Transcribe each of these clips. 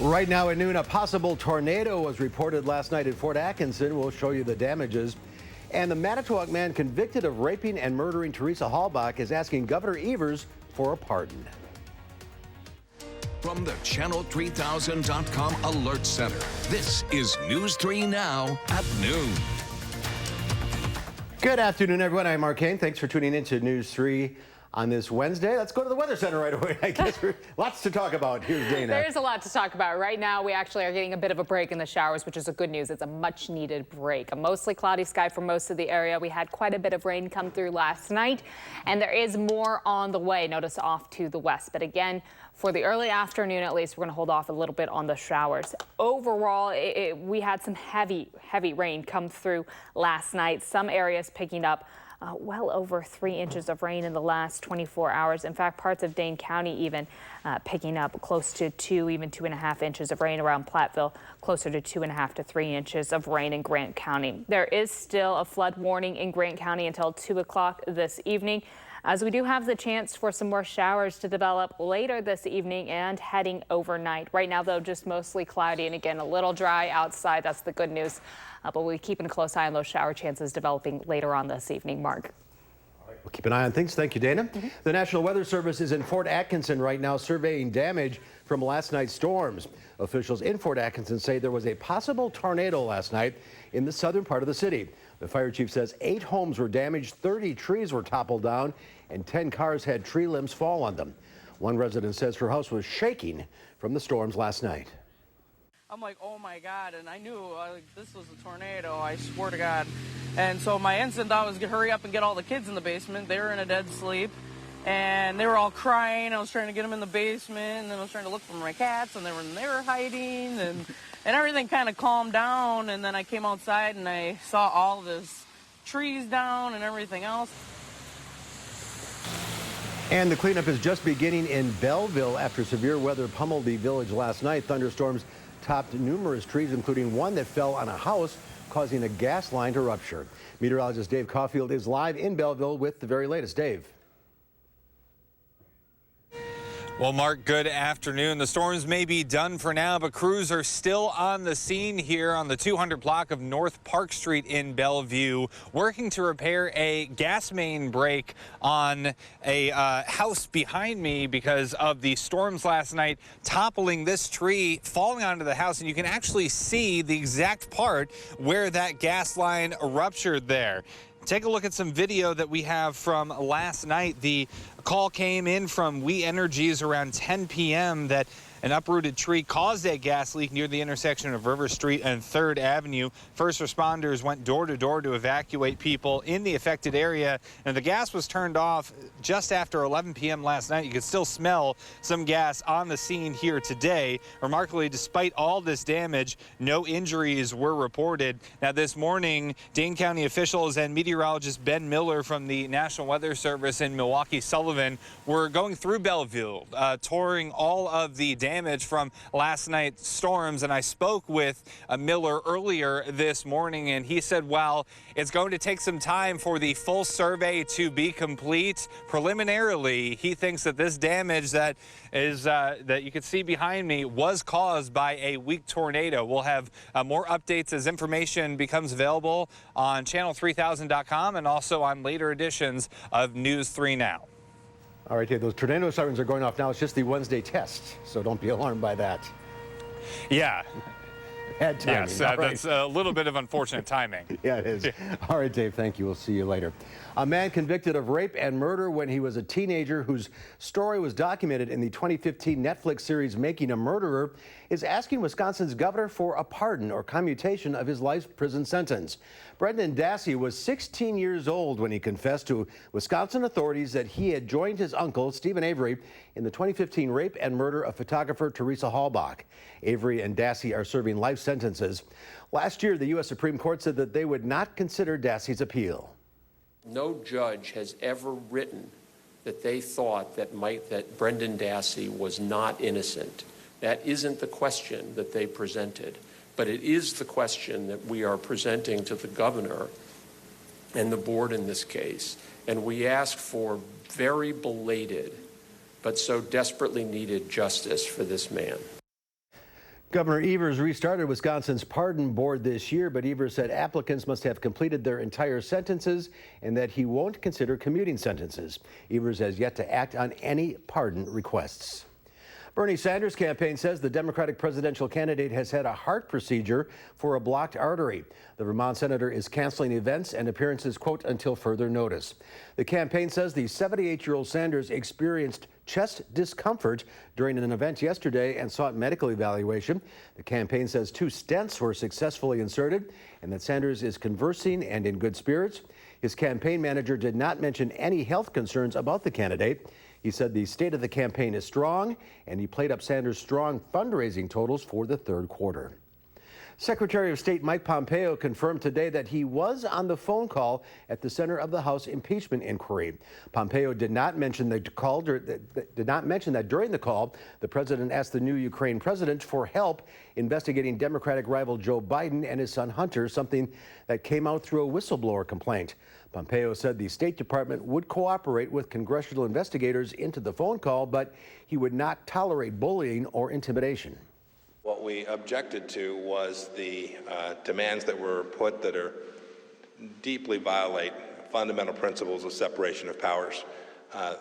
Right now at noon, a possible tornado was reported last night in Fort Atkinson. We'll show you the damages. And the Manitowoc man convicted of raping and murdering Teresa Halbach is asking Governor Evers for a pardon. From the Channel3000.com Alert Center, this is News 3 Now at noon. Good afternoon, everyone. I'm Mark Kane. Thanks for tuning in to News 3 on this Wednesday. Let's go to the Weather Center right away. I guess lots to talk about. Here's Dana. There's a lot to talk about. Right now, we actually are getting a bit of a break in the showers, which is a good news. It's a much needed break. A mostly cloudy sky for most of the area. We had quite a bit of rain come through last night, and there is more on the way. Notice off to the west. But again, for the early afternoon, at least, we're going to hold off a little bit on the showers. Overall, we had some heavy rain come through last night. Some areas picking up well over 3 inches of rain in the last 24 hours. In fact, parts of Dane County even picking up close to 2, even 2.5 inches of rain around Platteville, closer to 2.5 to 3 inches of rain in Grant County. There is still a flood warning in Grant County until 2 o'clock this evening, as we do have the chance for some more showers to develop later this evening and heading overnight. Right now, though, just mostly cloudy and again, a little dry outside. That's the good news. But we're keeping a close eye on those shower chances developing later on this evening. Mark. All right, we'll keep an eye on things. Thank you, Dana. The National Weather Service is in Fort Atkinson right now surveying damage from last night's storms. Officials in Fort Atkinson say there was a possible tornado last night in the southern part of the city. The fire chief says 8 homes were damaged, 30 trees were toppled down, and 10 cars had tree limbs fall on them. One resident says her house was shaking from the storms last night. I'm like, oh my God, and I knew this was a tornado, I swear to God. And so my instant thought was to hurry up and get all the kids in the basement. They were in a dead sleep, and they were all crying. I was trying to get them in the basement, and then I was trying to look for my cats, and they were hiding, and everything kind of calmed down. And then I came outside, and I saw all this trees down and everything else. And the cleanup is just beginning in Belleville after severe weather pummeled the village last night. Thunderstorms topped numerous trees, including one that fell on a house, causing a gas line to rupture. Meteorologist Dave Caulfield is live in Belleville with the very latest. Dave. Well, Mark, good afternoon. The storms may be done for now, but crews are still on the scene here on the 200 block of North Park Street in Bellevue, working to repair a gas main break on a house behind me because of the storms last night toppling this tree, falling onto the house, and you can actually see the exact part where that gas line ruptured there. Take a look at some video that we have from last night. The call came in from We Energies around 10 p.m. that an uprooted tree caused a gas leak near the intersection of River Street and 3rd Avenue. First responders went door to door to evacuate people in the affected area, and the gas was turned off just after 11 p.m. last night. You could still smell some gas on the scene here today. Remarkably, despite all this damage, no injuries were reported. Now, this morning, Dane County officials and meteorologist Ben Miller from the National Weather Service in Milwaukee Sullivan were going through Bellevue, touring all of the damage from last night's storms, and I spoke with Miller earlier this morning, and he said, while it's going to take some time for the full survey to be complete, preliminarily he thinks that this damage that you can see behind me was caused by a weak tornado. We'll have more updates as information becomes available on Channel3000.com and also on later editions of News 3 Now. All right, Dave, those tornado sirens are going off now. It's just the Wednesday test, so don't be alarmed by that. Yeah. Bad timing. Yes, right. That's a little bit of unfortunate timing. Yeah, it is. All right, Dave, thank you. We'll see you later. A man convicted of rape and murder when he was a teenager, whose story was documented in the 2015 Netflix series Making a Murderer, is asking Wisconsin's governor for a pardon or commutation of his life prison sentence. Brendan Dassey was 16 years old when he confessed to Wisconsin authorities that he had joined his uncle, Stephen Avery, in the 2015 rape and murder of photographer Teresa Halbach. Avery and Dassey are serving life sentences. Last year, the U.S. Supreme Court said that they would not consider Dassey's appeal. No judge has ever written that they thought that Brendan Dassey was not innocent. That isn't the question that they presented, but it is the question that we are presenting to the governor and the board in this case. And we ask for very belated, but so desperately needed justice for this man. Governor Evers restarted Wisconsin's pardon board this year, but Evers said applicants must have completed their entire sentences and that he won't consider commuting sentences. Evers has yet to act on any pardon requests. Bernie Sanders' campaign says the Democratic presidential candidate has had a heart procedure for a blocked artery. The Vermont senator is canceling events and appearances, quote, until further notice. The campaign says the 78-year-old Sanders experienced chest discomfort during an event yesterday and sought medical evaluation. The campaign says 2 stents were successfully inserted and that Sanders is conversing and in good spirits. His campaign manager did not mention any health concerns about the candidate. He said the state of the campaign is strong, and he played up Sanders' strong fundraising totals for the third quarter. Secretary of State Mike Pompeo confirmed today that he was on the phone call at the center of the House impeachment inquiry. Pompeo did not mention that during the call, the president asked the new Ukraine president for help investigating Democratic rival Joe Biden and his son Hunter, something that came out through a whistleblower complaint. Pompeo said the State Department would cooperate with congressional investigators into the phone call, but he would not tolerate bullying or intimidation. What we objected to was the demands that were put that are deeply violate fundamental principles of separation of powers.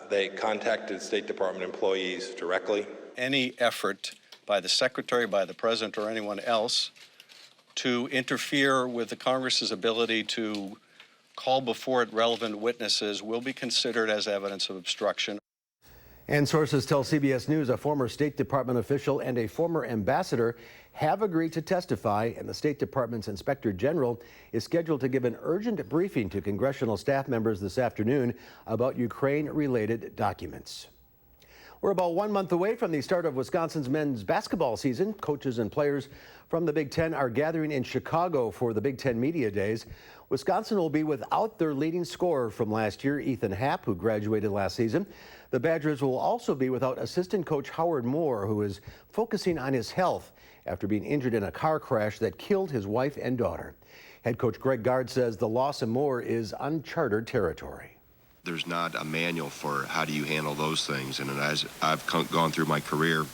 They contacted State Department employees directly. Any effort by the Secretary, by the President, or anyone else to interfere with the Congress's ability to call before it relevant witnesses will be considered as evidence of obstruction. And sources tell CBS News a former State Department official and a former ambassador have agreed to testify, and the State Department's Inspector General is scheduled to give an urgent briefing to congressional staff members this afternoon about Ukraine-related documents. We're about 1 month away from the start of Wisconsin's men's basketball season. Coaches and players from the Big Ten are gathering in Chicago for the Big Ten Media Days. Wisconsin will be without their leading scorer from last year, Ethan Happ, who graduated last season. The Badgers will also be without assistant coach Howard Moore, who is focusing on his health after being injured in a car crash that killed his wife and daughter. Head coach Greg Gard says the loss of Moore is uncharted territory. There's not a manual for how do you handle those things. And as I've gone through my career,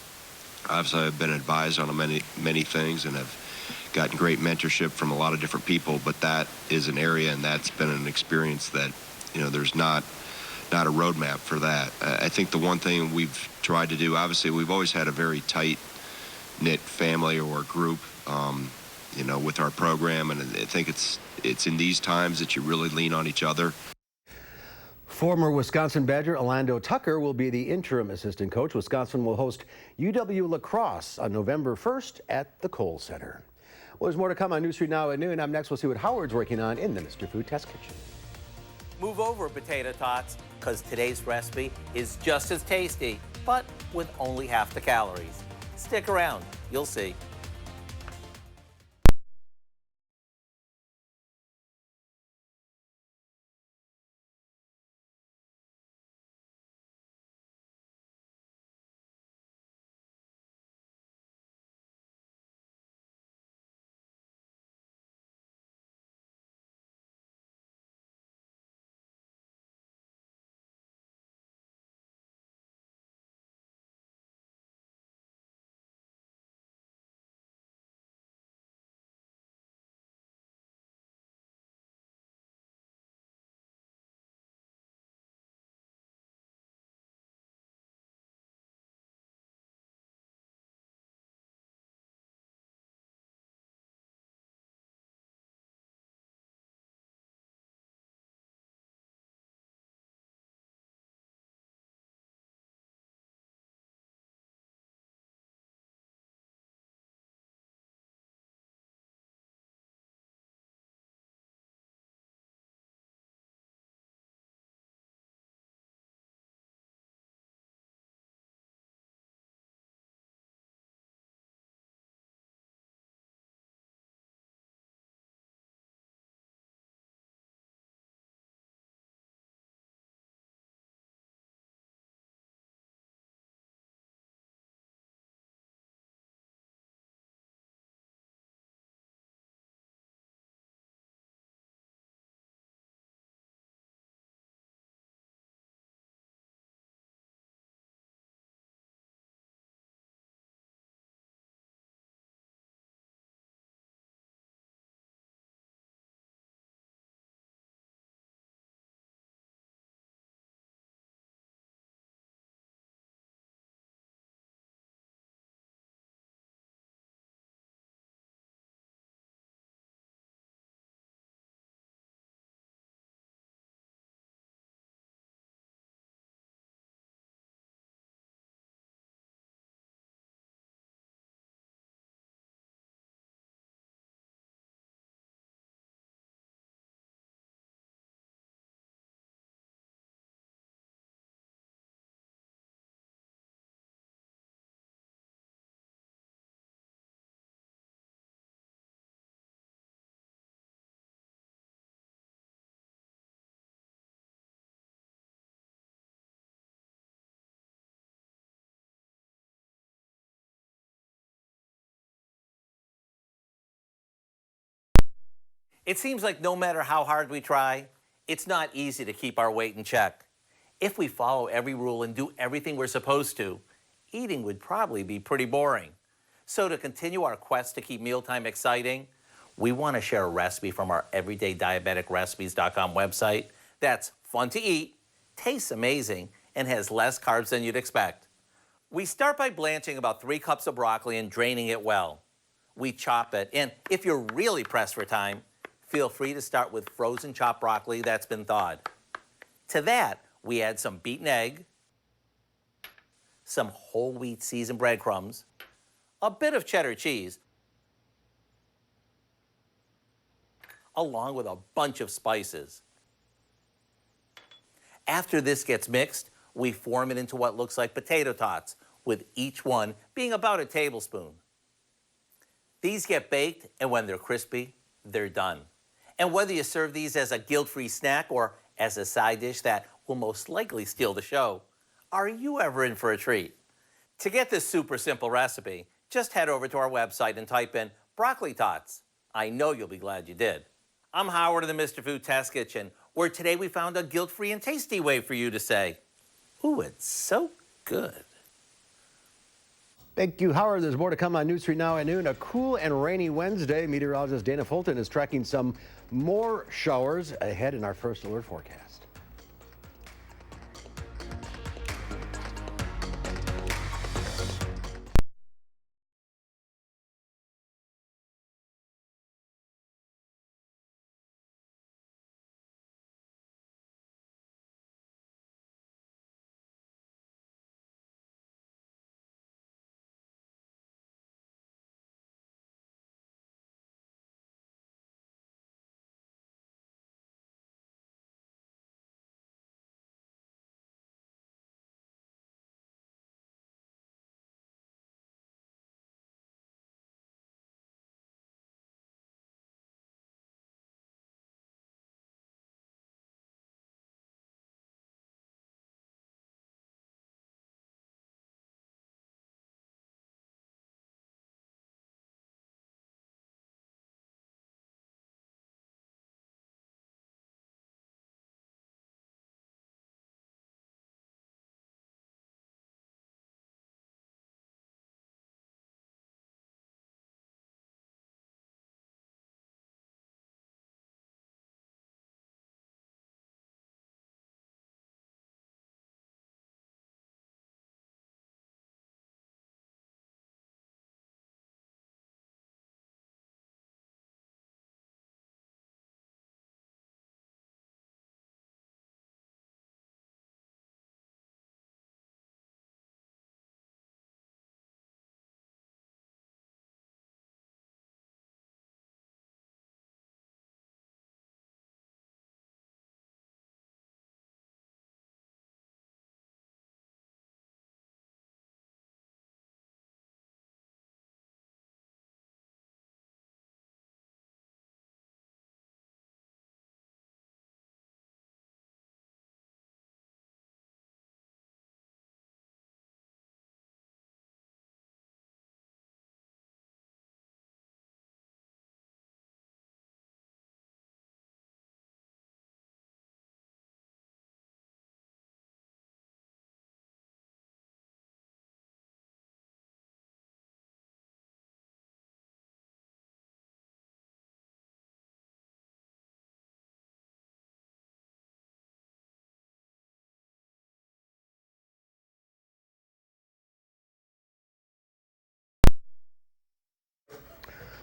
I've been advised on many things and have gotten great mentorship from a lot of different people. But that is an area, and that's been an experience that, there's not a roadmap for that. I think the one thing we've tried to do, obviously, we've always had a very tight-knit family or group, with our program. And I think it's in these times that you really lean on each other. Former Wisconsin Badger Orlando Tucker will be the interim assistant coach. Wisconsin will host UW lacrosse on November 1st at the Kohl Center. Well, there's more to come on News 3 Now at noon. Up next, we'll see what Howard's working on in the Mr. Food Test Kitchen. Move over, potato tots, because today's recipe is just as tasty, but with only half the calories. Stick around, you'll see. It seems like no matter how hard we try, it's not easy to keep our weight in check. If we follow every rule and do everything we're supposed to, eating would probably be pretty boring. So to continue our quest to keep mealtime exciting, we want to share a recipe from our everydaydiabeticrecipes.com website that's fun to eat, tastes amazing, and has less carbs than you'd expect. We start by blanching about 3 cups of broccoli and draining it well. We chop it, and if you're really pressed for time, feel free to start with frozen chopped broccoli that's been thawed. To that, we add some beaten egg, some whole wheat seasoned breadcrumbs, a bit of cheddar cheese, along with a bunch of spices. After this gets mixed, we form it into what looks like potato tots, with each one being about a tablespoon. These get baked, and when they're crispy, they're done. And whether you serve these as a guilt-free snack or as a side dish that will most likely steal the show, are you ever in for a treat? To get this super simple recipe, just head over to our website and type in broccoli tots. I know you'll be glad you did. I'm Howard of the Mr. Food Test Kitchen, where today we found a guilt-free and tasty way for you to say, ooh, it's so good. Thank you, Howard. There's more to come on News 3 Now at noon. A cool and rainy Wednesday. Meteorologist Dana Fulton is tracking some more showers ahead in our first alert forecast.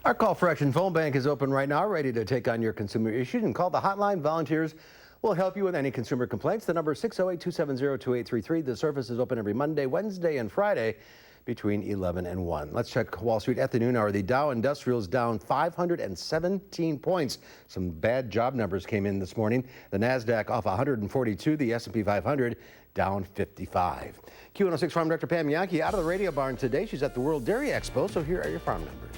Our call for action phone bank is open right now, ready to take on your consumer issues, and call the hotline. Volunteers will help you with any consumer complaints. The number is 608-270-2833. The service is open every Monday, Wednesday, and Friday between 11 and 1. Let's check Wall Street at the noon hour. The Dow Industrials down 517 points. Some bad job numbers came in this morning. The NASDAQ off 142, the S&P 500 down 55. Q106 Farm Director Pam Yankee out of the radio barn today. She's at the World Dairy Expo, so here are your farm numbers.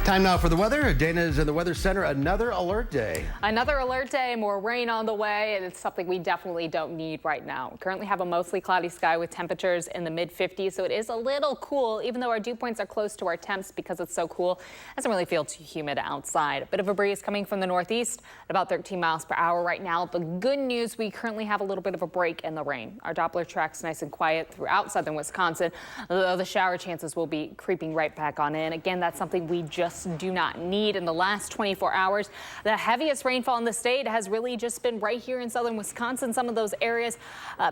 Time now for the weather. Dana is in the Weather Center. Another alert day. Another alert day, more rain on the way, and it's something we definitely don't need right now. We currently have a mostly cloudy sky with temperatures in the mid-50s, so it is a little cool, even though our dew points are close to our temps because it's so cool. It doesn't really feel too humid outside. A bit of a breeze coming from the northeast at about 13 miles per hour right now. The good news, we currently have a little bit of a break in the rain. Our Doppler track's nice and quiet throughout southern Wisconsin, though the shower chances will be creeping right back on in. Again, that's something we just do not need. In the last 24 hours, the heaviest rainfall in the state has really just been right here in southern Wisconsin. Some of those areas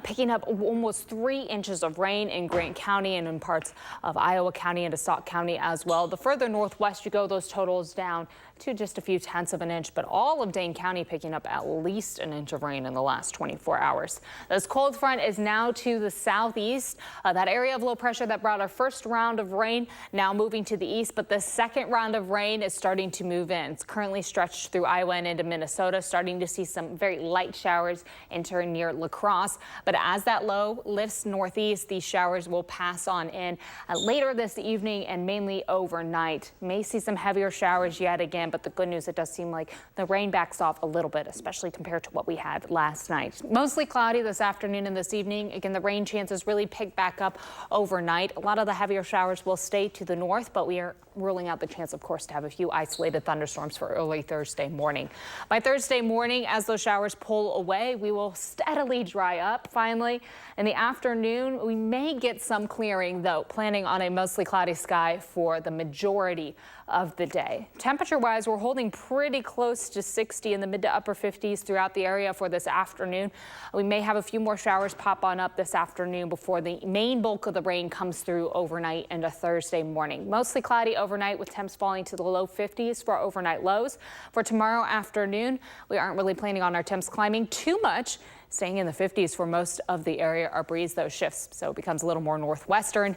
picking up almost 3 inches of rain in Grant County and in parts of Iowa County and Sauk County as well. The further northwest you go, those totals down to just a few tenths of an inch, but all of Dane County picking up at least an inch of rain in the last 24 hours. This cold front is now to the southeast. That area of low pressure that brought our first round of rain now moving to the east, but the second round of rain is starting to move in. It's currently stretched through Iowa and into Minnesota, starting to see some very light showers enter near La Crosse. But as that low lifts northeast, these showers will pass on in later this evening and mainly overnight. May see some heavier showers yet again, but the good news, it does seem like the rain backs off a little bit, especially compared to what we had last night. Mostly cloudy this afternoon and this evening. Again, the rain chances really pick back up overnight. A lot of the heavier showers will stay to the north, but we are ruling out the chance, of course, to have a few isolated thunderstorms for early Thursday morning. By Thursday morning, as those showers pull away, we will steadily dry up finally. In the afternoon, we may get some clearing, though, planning on a mostly cloudy sky for the majority of the day. Temperature-wise, we're holding pretty close to 60 in the mid to upper 50s throughout the area for this afternoon. We may have a few more showers pop on up this afternoon before the main bulk of the rain comes through overnight into Thursday morning. Mostly cloudy overnight with temps falling to the low 50s for our overnight lows. For tomorrow afternoon, we aren't really planning on our temps climbing too much, staying in the 50s for most of the area. Our breeze, though, shifts, so it becomes a little more northwestern.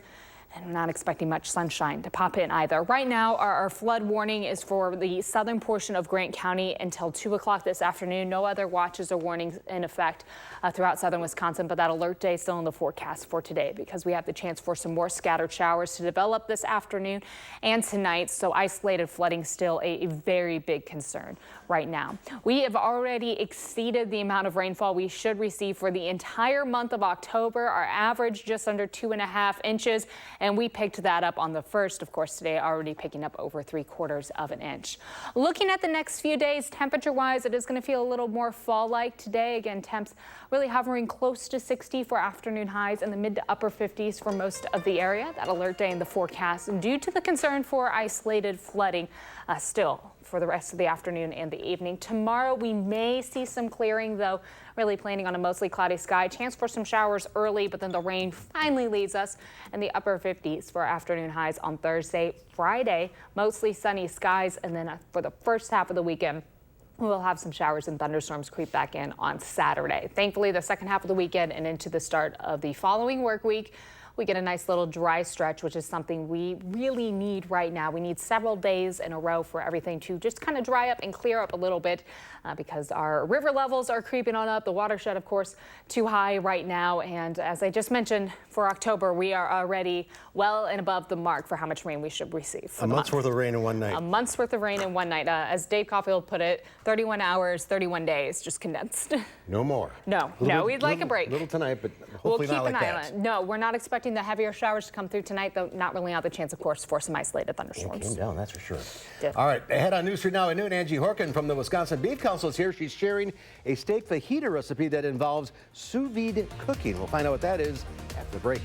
And we're not expecting much sunshine to pop in either. Right now, our flood warning is for the southern portion of Grant County until 2 o'clock this afternoon. No other watches or warnings in effect throughout southern Wisconsin, but that alert day is still in the forecast for today because we have the chance for some more scattered showers to develop this afternoon and tonight. So isolated flooding still a very big concern right now. We have already exceeded the amount of rainfall we should receive for the entire month of October. Our average just under 2.5 inches. And we picked that up on the 1st, of course, today, already picking up over 3/4 of an inch. Looking at the next few days, temperature-wise, it is going to feel a little more fall-like today. Again, temps really hovering close to 60 for afternoon highs in the mid to upper 50s for most of the area. That alert day in the forecast due to the concern for isolated flooding still for the rest of the afternoon and the evening. Tomorrow, we may see some clearing, though. Really planning on a mostly cloudy sky. Chance for some showers early, but then the rain finally leaves us in the upper 50s for afternoon highs on Thursday. Friday, mostly sunny skies, and then for the first half of the weekend, we'll have some showers and thunderstorms creep back in on Saturday. Thankfully, the second half of the weekend and into the start of the following work week, we get a nice little dry stretch, which is something we really need right now. We need several days in a row for everything to just kind of dry up and clear up a little bit because our river levels are creeping on up. The watershed, of course, too high right now. And as I just mentioned, for October, we are already well and above the mark for how much rain we should receive. A month's worth of rain in one night. A month's worth of rain in one night. As Dave Caulfield put it, 31 hours, 31 days, just condensed. No more. No, we'd like a break. Little tonight, but We'll hopefully keep not like an eye that. on it. No, we're not expecting the heavier showers to come through tonight, though not ruling out the chance, of course, for some isolated thunderstorms. It came down, that's for sure. Did. All right, ahead on News 3 Now at noon, Angie Horkin from the Wisconsin Beef Council is here. She's sharing a steak fajita recipe that involves sous vide cooking. We'll find out what that is after the break.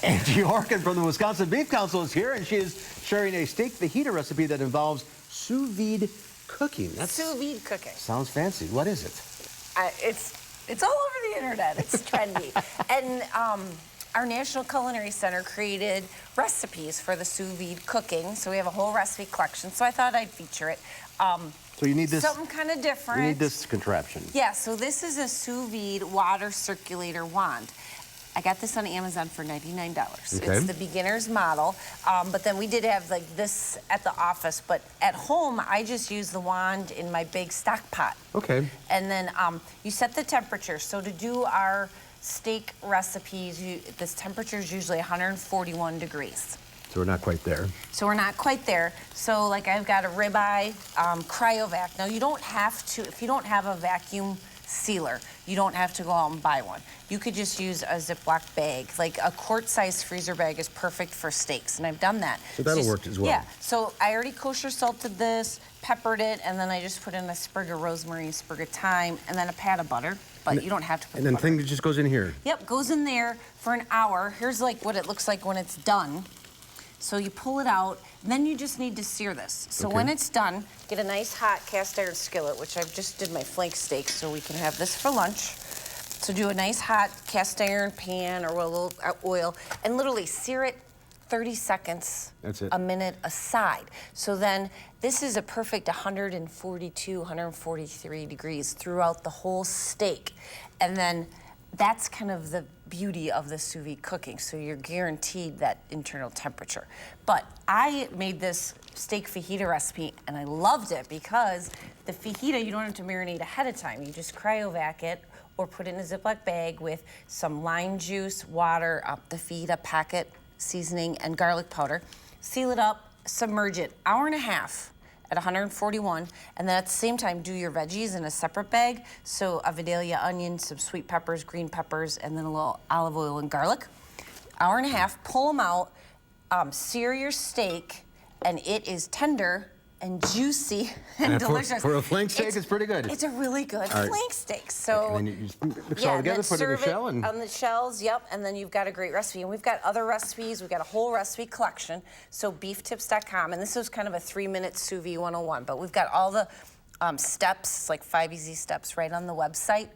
Angie Horkin from the Wisconsin Beef Council is here, and she is sharing a steak fajita recipe that involves sous vide cooking. Sous vide cooking. Sounds fancy. What is it? It's all over the internet. It's trendy. And our National Culinary Center created recipes for the sous vide cooking. So we have a whole recipe collection. So I thought I'd feature it. So you need this. Something kind of different. You need this contraption. Yeah, so this is a sous vide water circulator wand. I got this on Amazon for $99. Okay. It's the beginner's model, but then we did have like this at the office, but at home, I just use the wand in my big stock pot. Okay. And then you set the temperature. So to do our steak recipes, this temperature is usually 141 degrees. So we're not quite there. So we're not quite there. So like I've got a ribeye cryovac. Now you don't have to, if you don't have a vacuum sealer, you don't have to go out and buy one. You could just use a Ziploc bag. Like a quart-sized freezer bag is perfect for steaks, and I've done that. So that'll work as well. Yeah, so I already kosher salted this, peppered it, and then I just put in a sprig of rosemary, a sprig of thyme, and then a pat of butter, but you don't have to put And then butter. thing just goes in here. Yep, goes in there for an hour. Here's like what it looks like when it's done. So you pull it out, then you just need to sear this. So when it's done, get a nice hot cast iron skillet, which I've just did my flank steak, so we can have this for lunch. So do a nice hot cast iron pan or a little oil, and literally sear it 30 seconds, That's it. a minute aside. So then this is a perfect 142, 143 degrees throughout the whole steak. And then that's kind of the beauty of the sous vide cooking, so you're guaranteed that internal temperature. But I made this steak fajita recipe, and I loved it because the fajita, you don't have to marinate ahead of time. You just cryovac it or put it in a Ziploc bag with some lime juice, water, the fajita packet, seasoning, and garlic powder. Seal it up, submerge it, hour and a half at 141, and then at the same time do your veggies in a separate bag. So a Vidalia onion, some sweet peppers, green peppers, and then a little olive oil and garlic. Hour and a half, pull them out, sear your steak, and it is tender and juicy and delicious. For a flank steak, it's pretty good. It's a really good flank steak. So And then you just mix it all together, put it in a shell, and on the shells, yep, and then you've got a great recipe. And we've got other recipes. We've got a whole recipe collection. So beeftips.com, and this was kind of a 3-minute sous vide 101, but we've got all the steps, like 5 easy steps, right on the website.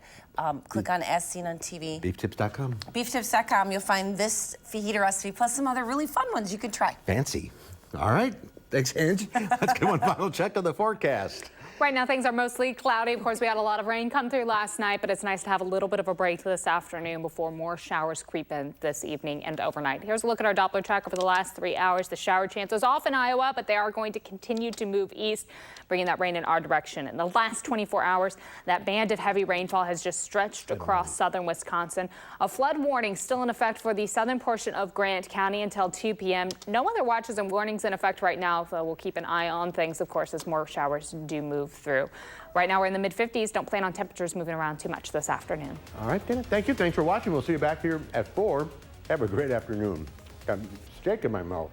Click on As Seen on TV. beeftips.com. Beeftips.com, you'll find this fajita recipe plus some other really fun ones you can try. Fancy. All right. Thanks, Ange. Let's get one final check on the forecast. Right now, things are mostly cloudy. Of course, we had a lot of rain come through last night, but it's nice to have a little bit of a break this afternoon before more showers creep in this evening and overnight. Here's a look at our Doppler track over the last 3 hours. The shower chances off in Iowa, but they are going to continue to move east, bringing that rain in our direction. In the last 24 hours, that band of heavy rainfall has just stretched across southern Wisconsin. A flood warning still in effect for the southern portion of Grant County until 2 p.m. No other watches and warnings in effect right now, though we'll keep an eye on things, of course, as more showers do move through. Right now, we're in the mid-50s. Don't plan on temperatures moving around too much this afternoon. All right, Dana, thank you. Thanks for watching. We'll see you back here at 4. Have a great afternoon. Got steak in my mouth.